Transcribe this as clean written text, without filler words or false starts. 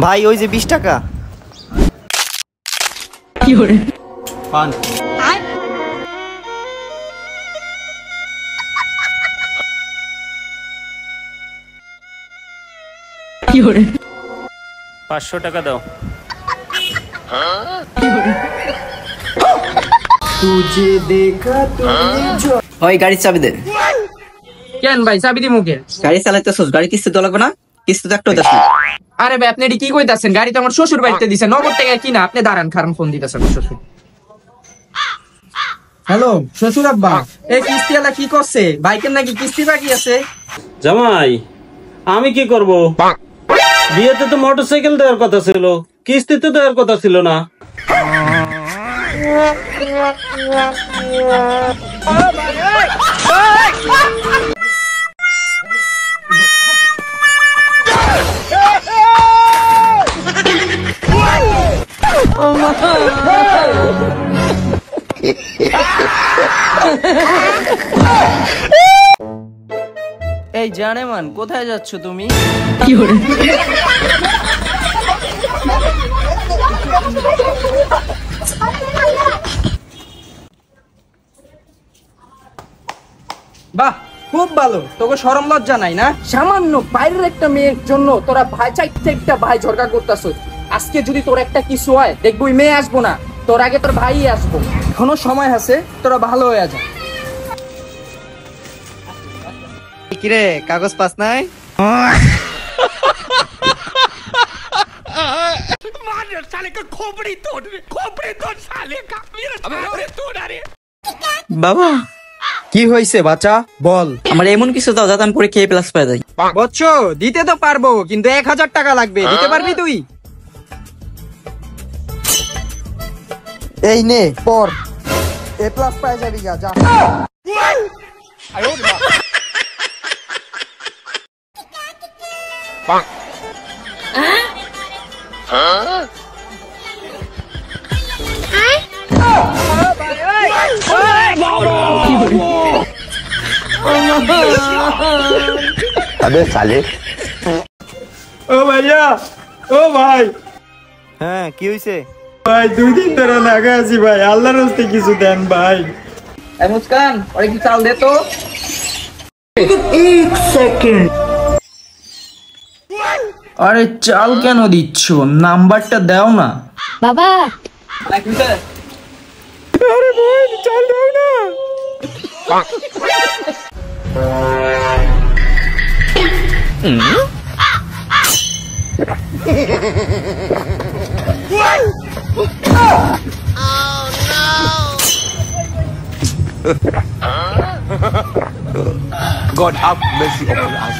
ভাই ওই যে 20 টাকা। কি হরে পান। কি হরে 500 টাকা দাও। তুঝে দেখা তুঝে ওই গাড়ির চাবি দে। কেন ভাই চাবি দি মুখে? গাড়ি চালাইতেছস, গাড়ি কিস্তি তো লাগবে না? কিস্তি তো একটা দাস। আরে ভাই আপনি এটি কি কইতাছেন? গাড়ি তো আমার শ্বশুর বাড়িতে দিছে, নগদ টাকা কিনা। আপনি দাঁড়ান, খারাপ ফোন দিতেছেন শ্বশুর। হ্যালো শ্বশুর আব্বা, এই কিস্তিওয়ালা কি করছে? বাইকের নাকি কিস্তি বাকি আছে। জামাই আমি কি করব? বিয়েতে তো মোটরসাইকেল দেওয়ার কথা ছিল, কিস্তিতে দেওয়ার কথা ছিল না। এই জানেমান কোথায় যাচ্ছ তুমি? কি হরে বাহ খুব ভালো, তোকে শরম লজ্জা নাই না? সামান্য বাইরের একটা মেয়ের জন্য তোরা ভাই চাইতে একটা ভাই ঝরকা করতেছ। আজকে যদি তোর একটা কিছু হয় দেখবো ওই মেয়ে আসবো না, তোর আগে তোর ভাই আসবো। এখনো সময় আছে, তোরা ভালো হয়ে যা। কিরে কাগজ পাস নাই? বাবা কি হয়েছে বাচ্চা বল। আমার এমন কিছু দাও যাতে আমি পরীক্ষায় প্লাস পাই যাই। বচ্চ দিতে তো পারবো, কিন্তু 1000 টাকা লাগবে। দিতে পারবি তুই? এই নে পর, এ প্লাস পাই যাবি যা। अबे साले। ও ভাইয়া, ও ভাই। হ্যাঁ কি হইছে? ভাই 2 দিন ধরে লাগা আছি ভাই, আল্লাহর রাস্তায় কিছু দেন ভাই। এই মুস্কান ওরে কি চাল দে তো। 1 সেকেন্ড। আরে চাল কেন দিচ্ছ? নাম্বারটা দাও না। বাবা আরে ভাই চাল দাও না। God have mercy upon us.